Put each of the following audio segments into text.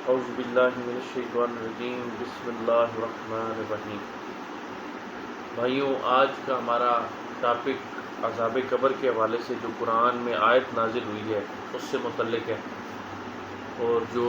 اعوذ باللہ من الشیطان الرجیم، بسم اللہ الرحمن الرحیم۔ بھائیوں، آج کا ہمارا ٹاپک عذاب قبر کے حوالے سے جو قرآن میں آیت نازل ہوئی ہے اس سے متعلق ہے، اور جو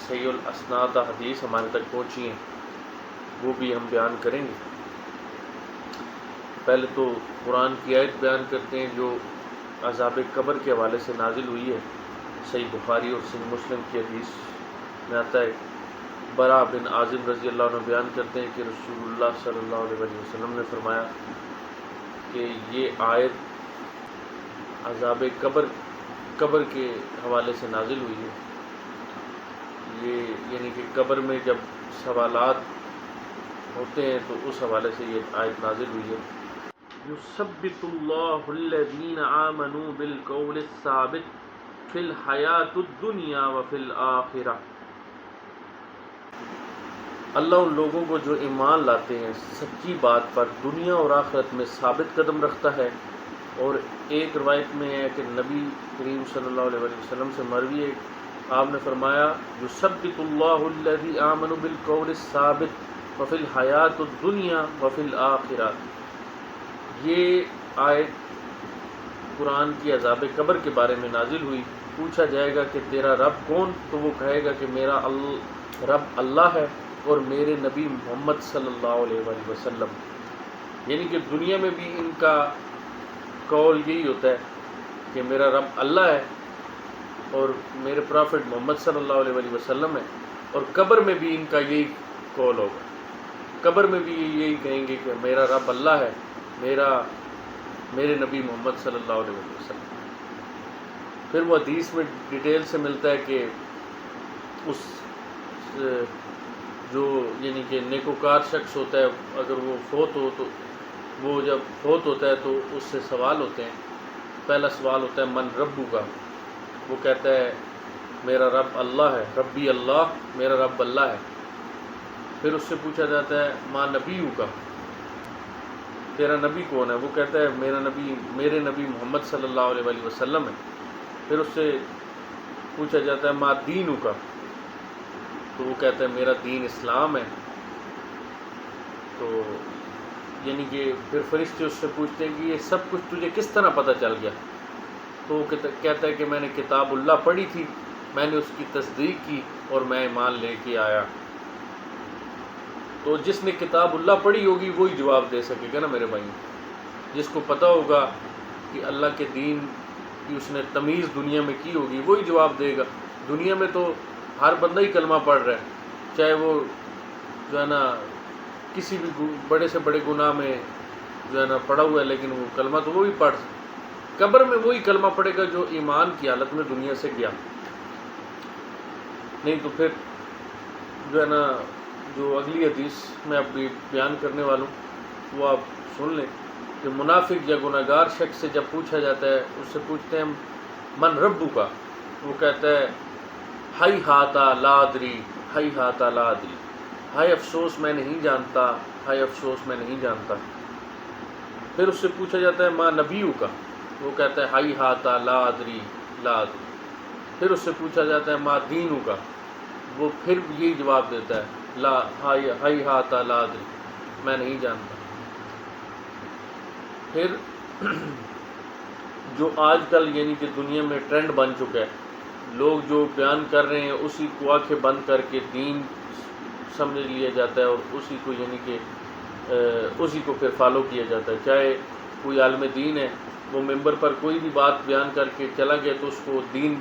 صحیح الاسناد حدیث ہمارے تک پہنچی ہیں وہ بھی ہم بیان کریں گے۔ پہلے تو قرآن کی آیت بیان کرتے ہیں جو عذاب قبر کے حوالے سے نازل ہوئی ہے۔ صحیح بخاری اور صحیح مسلم کی حدیث میں آتا ہے، برا بن عازب رضی اللہ عنہ بیان کرتے ہیں کہ رسول اللہ صلی اللہ علیہ وسلم نے فرمایا کہ یہ آیت عذاب قبر کے حوالے سے نازل ہوئی ہے۔ یہ یعنی کہ قبر میں جب سوالات ہوتے ہیں تو اس حوالے سے یہ آیت نازل ہوئی ہے۔ یثبت اللہ الذین آمنوا بالقول الثابت فی الحیاۃ الدنیا وفی الآخرہ۔ اللہ ان لوگوں کو جو ایمان لاتے ہیں سچی بات پر دنیا اور آخرت میں ثابت قدم رکھتا ہے۔ اور ایک روایت میں ہے کہ نبی کریم صلی اللہ علیہ وسلم سے مروی ہے، آپ نے فرمایا یثبت اللہ الذی آمنوا بالقول الثابت وفی الحیاۃ الدنیا وفی الآخرہ۔ یہ آیت قرآن کی عذاب قبر کے بارے میں نازل ہوئی۔ پوچھا جائے گا کہ تیرا رب کون؟ تو وہ کہے گا کہ میرا رب اللہ ہے اور میرے نبی محمد صلی اللہ علیہ وسلم۔ یعنی کہ دنیا میں بھی ان کا قول یہی ہوتا ہے کہ میرا رب اللہ ہے اور میرے پرافٹ محمد صلی اللہ علیہ وسلم ہے، اور قبر میں بھی ان کا یہی قول ہوگا۔ قبر میں بھی یہی کہیں گے کہ میرا رب اللہ ہے، میرے نبی محمد صلی اللہ علیہ وسلم۔ پھر وہ حدیث میں ڈیٹیل سے ملتا ہے کہ اس جو یعنی کہ نیکوکار شخص ہوتا ہے، اگر وہ فوت ہو تو وہ جب فوت ہوتا ہے تو اس سے سوال ہوتے ہیں۔ پہلا سوال ہوتا ہے من ربو کا، وہ کہتا ہے میرا رب اللہ ہے، ربی اللہ، میرا رب اللہ ہے۔ پھر اس سے پوچھا جاتا ہے ما نبیو کا، تیرا نبی کون ہے؟ وہ کہتا ہے میرے نبی محمد صلی اللہ علیہ وسلم ہے۔ پھر اس سے پوچھا جاتا ہے ما دینو کا، تو وہ کہتا ہے میرا دین اسلام ہے۔ تو یعنی کہ پھر فرشتے اس سے پوچھتے ہیں کہ یہ سب کچھ تجھے کس طرح پتہ چل گیا؟ تو وہ کہتا ہے کہ میں نے کتاب اللہ پڑھی تھی، میں نے اس کی تصدیق کی اور میں ایمان لے کے آیا۔ تو جس نے کتاب اللہ پڑھی ہوگی وہی جواب دے سکے گا نا میرے بھائی۔ جس کو پتہ ہوگا کہ اللہ کے دین کی اس نے تمیز دنیا میں کی ہوگی وہی جواب دے گا۔ دنیا میں تو ہر بندہ ہی کلمہ پڑھ رہا ہے، چاہے وہ جو ہے نا کسی بھی بڑے سے بڑے گناہ میں جو ہے نا پڑا ہوا ہے، لیکن وہ کلمہ تو وہی پڑھ قبر میں وہی کلمہ پڑھے گا جو ایمان کی حالت میں دنیا سے گیا۔ نہیں تو پھر جو ہے نا جو اگلی حدیث میں اب بیان کرنے والوں وہ آپ سن لیں کہ منافق یا گناہ گار شخص سے جب پوچھا جاتا ہے، اس سے پوچھتے ہیں من ربو کا، وہ کہتا ہے ہائی ہاتا لا ادری، ہائی ہاتا لا ادری، ہائے افسوس میں نہیں جانتا، ہائے افسوس میں نہیں جانتا۔ پھر اس سے پوچھا جاتا ہے ما نبیو کا، وہ کہتا ہے ہائی ہاتا لا ادری لا ادری۔ پھر اس سے پوچھا جاتا ہے ما دینو کا، وہ پھر یہی جواب دیتا ہے لا ہائی ہاتا لا ادری، میں نہیں جانتا۔ پھر جو آج کل یعنی کہ دنیا میں ٹرینڈ بن چکا ہے، لوگ جو بیان کر رہے ہیں اسی کو آنکھیں بند کر کے دین سمجھ لیا جاتا ہے، اور اسی کو یعنی کہ اسی کو پھر فالو کیا جاتا ہے۔ چاہے کوئی عالم دین ہے، وہ ممبر پر کوئی بھی بات بیان کر کے چلا گیا تو اس کو دین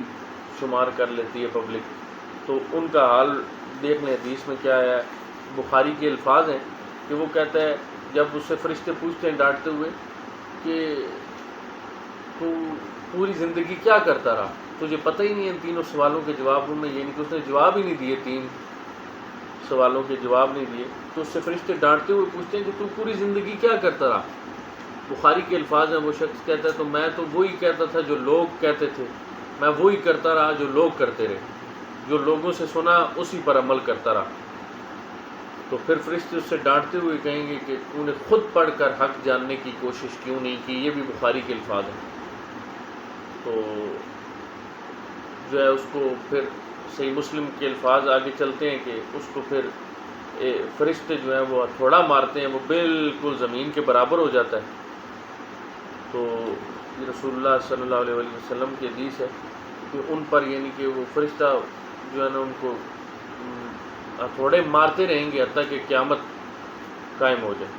شمار کر لیتی ہے پبلک۔ تو ان کا حال دیکھ لیں حدیث میں کیا ہے۔ بخاری کے الفاظ ہیں کہ وہ کہتا ہے جب اس سے فرشتے پوچھتے ہیں ڈانٹتے ہوئے کہ تو پوری زندگی کیا کرتا رہا، تجھے پتہ ہی نہیں ہے ان تینوں سوالوں کے جوابوں میں، یعنی کہ اس نے جواب ہی نہیں دیے، تین سوالوں کے جواب نہیں دیے، تو اس سے فرشتے ڈانٹتے ہوئے پوچھتے ہیں کہ تو پوری زندگی کیا کرتا رہا۔ بخاری کے الفاظ ہیں، وہ شخص کہتا ہے تو میں تو وہی کہتا تھا جو لوگ کہتے تھے، میں وہی کرتا رہا جو لوگ کرتے رہے، جو لوگوں سے سنا اسی پر عمل کرتا رہا۔ تو پھر فرشتے اس سے ڈانٹتے ہوئے کہیں گے کہ تو نے خود پڑھ کر حق جاننے کی کوشش کیوں نہیں کی۔ یہ بھی بخاری کے الفاظ ہیں۔ تو جو ہے اس کو پھر صحیح مسلم کے الفاظ آگے چلتے ہیں کہ اس کو پھر فرشتے جو ہیں وہ ہتھوڑا مارتے ہیں، وہ بالکل زمین کے برابر ہو جاتا ہے۔ تو یہ رسول اللہ صلی اللہ علیہ وآلہ وسلم کی حدیث ہے کہ ان پر یعنی کہ وہ فرشتہ جو ہے نا ان کو ہتھوڑے مارتے رہیں گے حتیٰ کہ قیامت قائم ہو جائے،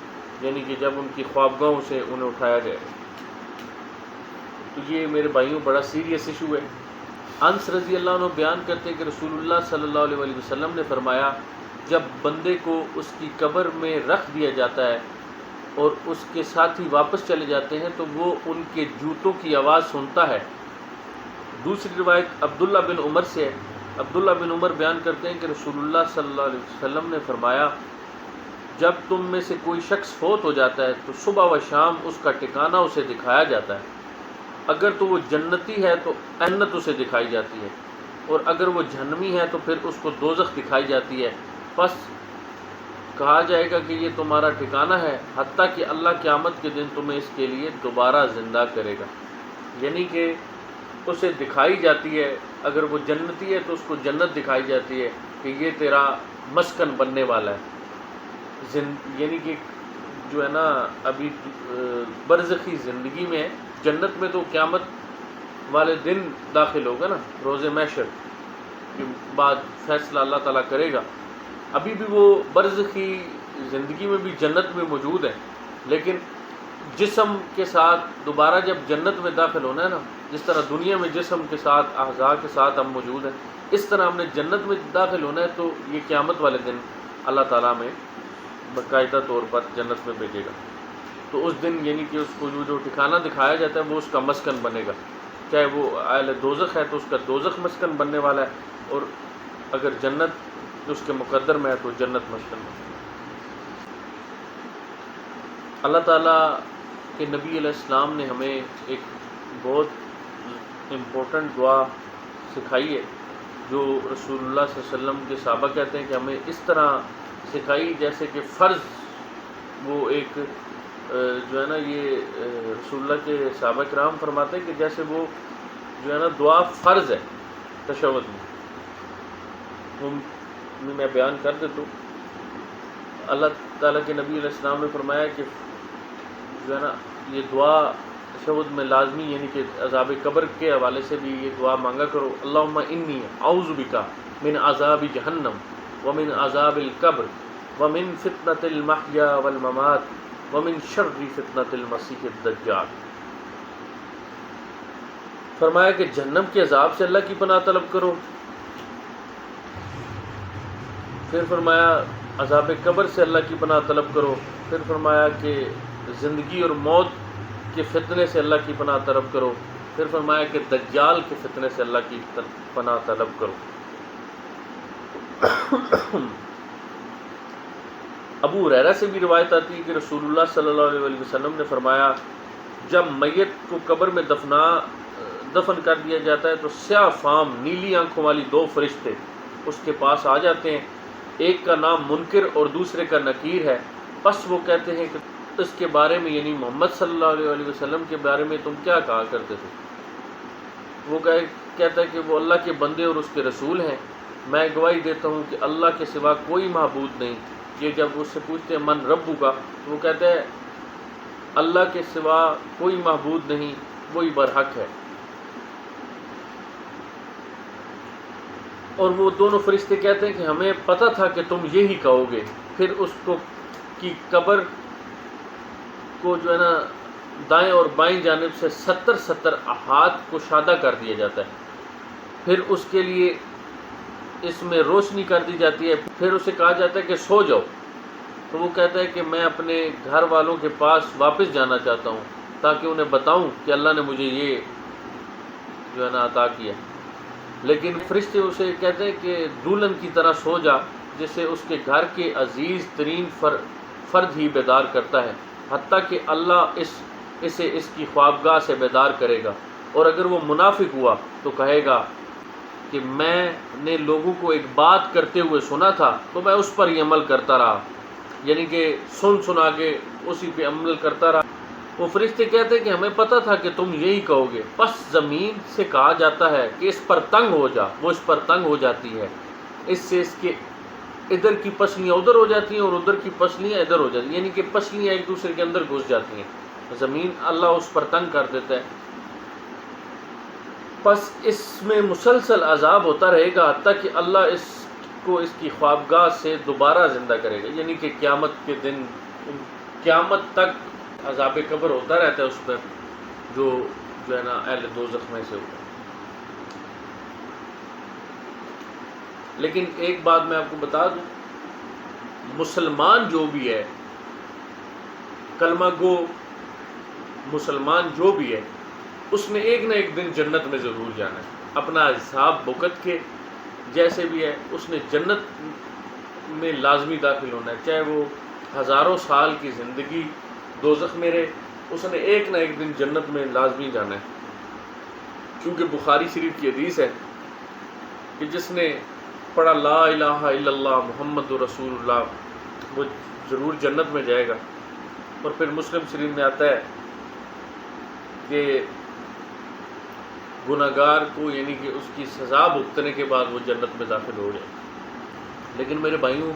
یعنی کہ جب ان کی خوابگاہوں سے انہیں اٹھایا جائے۔ تو یہ میرے بھائیوں بڑا سیریس ایشو ہے۔ انس رضی اللہ عنہ بیان کرتے ہیں کہ رسول اللہ صلی اللہ علیہ وآلہ وسلم نے فرمایا، جب بندے کو اس کی قبر میں رکھ دیا جاتا ہے اور اس کے ساتھی واپس چلے جاتے ہیں تو وہ ان کے جوتوں کی آواز سنتا ہے۔ دوسری روایت عبداللہ بن عمر سے ہے۔ عبداللہ بن عمر بیان کرتے ہیں کہ رسول اللہ صلی اللہ علیہ وسلم نے فرمایا، جب تم میں سے کوئی شخص فوت ہو جاتا ہے تو صبح و شام اس کا ٹھکانہ اسے دکھایا جاتا ہے۔ اگر تو وہ جنتی ہے تو جنت اسے دکھائی جاتی ہے، اور اگر وہ جہنمی ہے تو پھر اس کو دوزخ دکھائی جاتی ہے۔ پس کہا جائے گا کہ یہ تمہارا ٹھکانہ ہے، حتیٰ کہ اللہ قیامت کے دن تمہیں اس کے لیے دوبارہ زندہ کرے گا۔ یعنی کہ اسے دکھائی جاتی ہے، اگر وہ جنتی ہے تو اس کو جنت دکھائی جاتی ہے کہ یہ تیرا مسکن بننے والا ہے۔ یعنی کہ جو ہے نا ابھی برزخی زندگی میں، جنت میں تو قیامت والے دن داخل ہوگا نا، روز محشر کے بعد فیصلہ اللہ تعالیٰ کرے گا۔ ابھی بھی وہ برزخی زندگی میں بھی جنت میں موجود ہے، لیکن جسم کے ساتھ دوبارہ جب جنت میں داخل ہونا ہے نا، جس طرح دنیا میں جسم کے ساتھ اعضاء کے ساتھ ہم موجود ہیں، اس طرح ہم نے جنت میں داخل ہونا ہے۔ تو یہ قیامت والے دن اللہ تعالیٰ میں باقاعدہ طور پر جنت میں بھیجے گا۔ تو اس دن یعنی کہ اس کو جو ٹھکانہ دکھایا جاتا ہے وہ اس کا مسکن بنے گا، چاہے وہ اہل دوزخ ہے تو اس کا دوزخ مسکن بننے والا ہے، اور اگر جنت اس کے مقدر میں ہے تو جنت مسکن بنے گا۔ اللہ تعالیٰ کہ نبی علیہ السلام نے ہمیں ایک بہت امپورٹنٹ دعا سکھائی ہے، جو رسول اللہ صلی اللہ علیہ وسلم کے صحابہ کہتے ہیں کہ ہمیں اس طرح سکھائی جیسے کہ فرض وہ ایک جو ہے نا، یہ رسول اللہ کے صحابہ کرام فرماتے ہیں کہ جیسے وہ جو ہے نا دعا فرض ہے تشہد میں۔ میں بیان کر دیتا ہوں۔ اللہ تعالیٰ کے نبی علیہ السلام نے فرمایا کہ جو ہے نا یہ دعا تشہد میں لازمی، یعنی کہ عذاب قبر کے حوالے سے بھی یہ دعا مانگا کرو، اللہم انی اعوذ بک من عذاب جہنم ومن عذاب القبر ومن فتنة المحیا والممات ومن شر فتنة المسیح الدجال۔ فرمایا کہ جہنم کے عذاب سے اللہ کی پناہ طلب کرو، پھر فرمایا عذاب قبر سے اللہ کی پناہ طلب کرو، پھر فرمایا کہ زندگی اور موت کے فتنے سے اللہ کی پناہ طلب کرو، پھر فرمایا کہ دجال کے فتنے سے اللہ کی پناہ طلب کرو۔ ابو ہریرہ سے بھی روایت آتی ہے کہ رسول اللہ صلی اللہ علیہ وآلہ وسلم نے فرمایا، جب میت کو قبر میں دفن کر دیا جاتا ہے تو سیاہ فام نیلی آنکھوں والی دو فرشتے اس کے پاس آ جاتے ہیں، ایک کا نام منکر اور دوسرے کا نکیر ہے۔ پس وہ کہتے ہیں کہ اس کے بارے میں، یعنی محمد صلی اللہ علیہ وآلہ وسلم کے بارے میں تم کیا کہا کرتے تھے؟ وہ کہتا ہے کہ وہ اللہ کے بندے اور اس کے رسول ہیں، میں گواہی دیتا ہوں کہ اللہ کے سوا کوئی معبود نہیں۔ یہ جب اس سے پوچھتے ہیں من ربو کا، تو وہ کہتا ہے اللہ کے سوا کوئی معبود نہیں، وہی برحق ہے۔ اور وہ دونوں فرشتے کہتے ہیں کہ ہمیں پتہ تھا کہ تم یہی کہو گے۔ پھر اس کو کی قبر کو جو ہے نا دائیں اور بائیں جانب سے 70 ہاتھ کشادہ کر دیا جاتا ہے، پھر اس کے لیے اس میں روشنی کر دی جاتی ہے، پھر اسے کہا جاتا ہے کہ سو جاؤ، تو وہ کہتا ہے کہ میں اپنے گھر والوں کے پاس واپس جانا چاہتا ہوں تاکہ انہیں بتاؤں کہ اللہ نے مجھے یہ جو ہے نا عطا کیا۔ لیکن فرشتے اسے کہتے ہیں کہ دلہن کی طرح سو جا، جسے اس کے گھر کے عزیز ترین فرد ہی بیدار کرتا ہے، حتیٰ کہ اللہ اسے اس کی خوابگاہ سے بیدار کرے گا۔ اور اگر وہ منافق ہوا تو کہے گا کہ میں نے لوگوں کو ایک بات کرتے ہوئے سنا تھا تو میں اس پر ہی عمل کرتا رہا، یعنی کہ سنا کے اسی پہ عمل کرتا رہا۔ وہ فرشتے کہتے ہیں کہ ہمیں پتہ تھا کہ تم یہی کہو گے، پس زمین سے کہا جاتا ہے کہ اس پر تنگ ہو جا، وہ اس پر تنگ ہو جاتی ہے، اس سے اس کے ادھر کی پسلیاں ادھر ہو جاتی ہیں اور ادھر کی پسلیاں ادھر ہو جاتی ہیں، یعنی کہ پسلیاں ایک دوسرے کے اندر گھس جاتی ہیں، زمین اللہ اس پر تنگ کر دیتا ہے۔ پس اس میں مسلسل عذاب ہوتا رہے گا حتیٰ کہ اللہ اس کو اس کی خوابگاہ سے دوبارہ زندہ کرے گا، یعنی کہ قیامت کے دن، قیامت تک عذاب قبر ہوتا رہتا ہے اس پر، جو ہے نا اہل دوزخ میں سے ہوتا ہے۔ لیکن ایک بات میں آپ کو بتا دوں، مسلمان جو بھی ہے، کلمہ گو مسلمان جو بھی ہے، اس نے ایک نہ ایک دن جنت میں ضرور جانا ہے، اپنا حساب بھگت کے جیسے بھی ہے اس نے جنت میں لازمی داخل ہونا ہے، چاہے وہ ہزاروں سال کی زندگی دوزخ میں رہے، اس نے ایک نہ ایک دن جنت میں لازمی جانا ہے، کیونکہ بخاری شریف کی حدیث ہے کہ جس نے پڑھا لا الہ الا اللہ محمد رسول اللہ وہ ضرور جنت میں جائے گا۔ اور پھر مسلم شریف میں آتا ہے کہ گناہگار کو یعنی کہ اس کی سزا بھگتنے کے بعد وہ جنت میں داخل ہو جائے۔ لیکن میرے بھائیوں،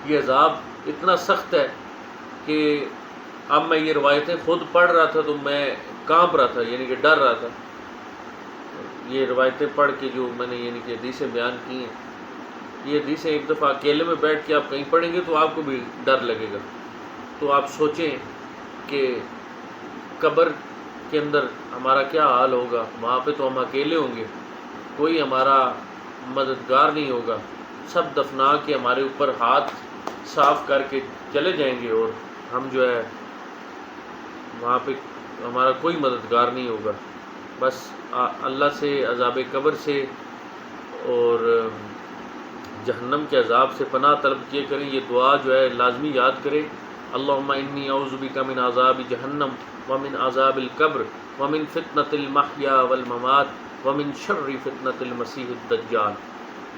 یہ عذاب اتنا سخت ہے کہ اب میں یہ روایتیں خود پڑھ رہا تھا تو میں کانپ رہا تھا، یعنی کہ ڈر رہا تھا۔ یہ روایتیں پڑھ کے جو میں نے یعنی کہ حدیثیں بیان کی ہیں، یہ حدیثیں ایک دفعہ اکیلے میں بیٹھ کے آپ کہیں پڑھیں گے تو آپ کو بھی ڈر لگے گا۔ تو آپ سوچیں کہ قبر کے اندر ہمارا کیا حال ہوگا، وہاں پہ تو ہم اکیلے ہوں گے، کوئی ہمارا مددگار نہیں ہوگا، سب دفنا کے ہمارے اوپر ہاتھ صاف کر کے چلے جائیں گے، اور ہم جو ہے وہاں پہ ہمارا کوئی مددگار نہیں ہوگا، بس اللہ سے عذاب قبر سے اور جہنم کے عذاب سے پناہ طلب کیے کریں۔ یہ دعا جو ہے لازمی یاد کریں، اللہم انی اعوذ بک من عذاب جہنم ومن عذاب القبر ومن فتنۃ المحیا والممات ومن شر فتنۃ المسیح الدجال۔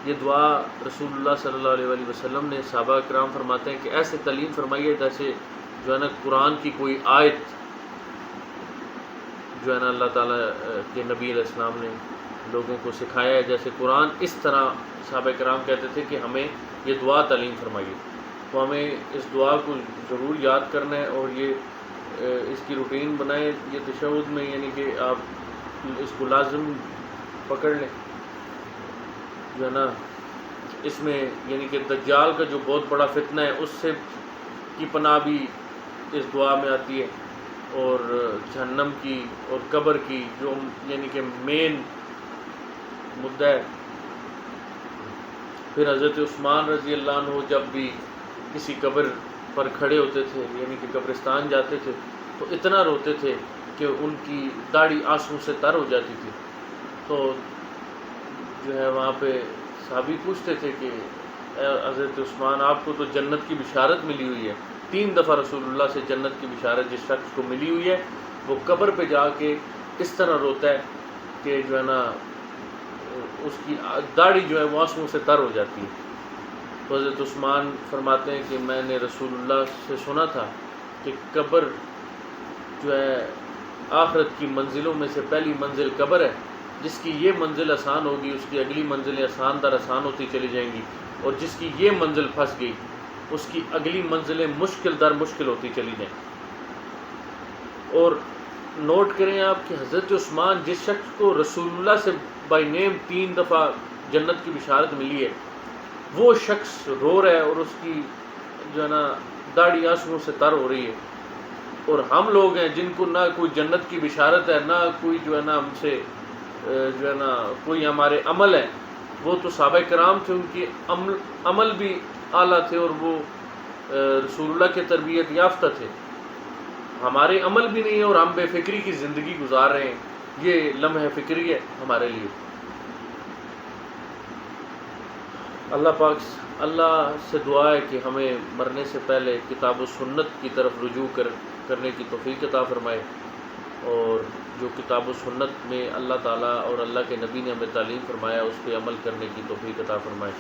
یہ دعا رسول اللہ صلی اللہ علیہ وسلم نے صحابہ کرام فرماتے ہیں کہ ایسے تعلیم فرمائیے جیسے جو ہے نا قرآن کی کوئی آیت جو ہے نا اللہ تعالیٰ کے نبی علیہ السلام نے لوگوں کو سکھایا ہے، جیسے قرآن اس طرح صحابہ کرام کہتے تھے کہ ہمیں یہ دعا تعلیم فرمائیے۔ تو ہمیں اس دعا کو ضرور یاد کرنا ہے اور یہ اس کی روٹین بنائیں، یہ تشہد میں یعنی کہ آپ اس کو لازم پکڑ لیں، جو ہے نا اس میں یعنی کہ دجال کا جو بہت بڑا فتنہ ہے اس سے کی پناہ بھی اس دعا میں آتی ہے، اور جہنم کی اور قبر کی جو یعنی کہ مین مدعا ہے۔ پھر حضرت عثمان رضی اللہ عنہ جب بھی کسی قبر پر کھڑے ہوتے تھے یعنی کہ قبرستان جاتے تھے تو اتنا روتے تھے کہ ان کی داڑھی آنسو سے تر ہو جاتی تھی۔ تو جو ہے وہاں پہ صحابی پوچھتے تھے کہ حضرت عثمان آپ کو تو جنت کی بشارت ملی ہوئی ہے، 3 دفعہ رسول اللہ سے جنت کی بشارت جس شخص کو ملی ہوئی ہے وہ قبر پہ جا کے اس طرح روتا ہے کہ جو ہے نا اس کی داڑھی جو ہے وہ آنسو سے تر ہو جاتی ہے۔ تو حضرت عثمان فرماتے ہیں کہ میں نے رسول اللہ سے سنا تھا کہ قبر جو ہے آخرت کی منزلوں میں سے پہلی منزل قبر ہے، جس کی یہ منزل آسان ہوگی اس کی اگلی منزلیں آسان در آسان ہوتی چلی جائیں گی، اور جس کی یہ منزل پھنس گئی اس کی اگلی منزلیں مشکل در مشکل ہوتی چلی جائیں۔ اور نوٹ کریں آپ کہ حضرت عثمان جس شخص کو رسول اللہ سے بائی نیم 3 دفعہ جنت کی بشارت ملی ہے وہ شخص رو رہا ہے اور اس کی جو ہے نا داڑھی آنسوؤں سے تر ہو رہی ہے، اور ہم لوگ ہیں جن کو نہ کوئی جنت کی بشارت ہے نہ کوئی جو ہے نا ہم سے جو ہے نا کوئی ہمارے عمل ہے۔ وہ تو صحابہ کرام تھے، ان کی عمل بھی اعلیٰ تھے اور وہ رسول اللہ کے تربیت یافتہ تھے، ہمارے عمل بھی نہیں ہے اور ہم بے فکری کی زندگی گزار رہے ہیں۔ یہ لمحہ فکری ہے ہمارے لیے۔ اللہ سے دعا ہے کہ ہمیں مرنے سے پہلے کتاب و سنت کی طرف رجوع کرنے کی توفیق عطا فرمائے، اور جو کتاب و سنت میں اللہ تعالیٰ اور اللہ کے نبی نے ہمیں تعلیم فرمایا اس پہ عمل کرنے کی توفیق عطا فرمائے۔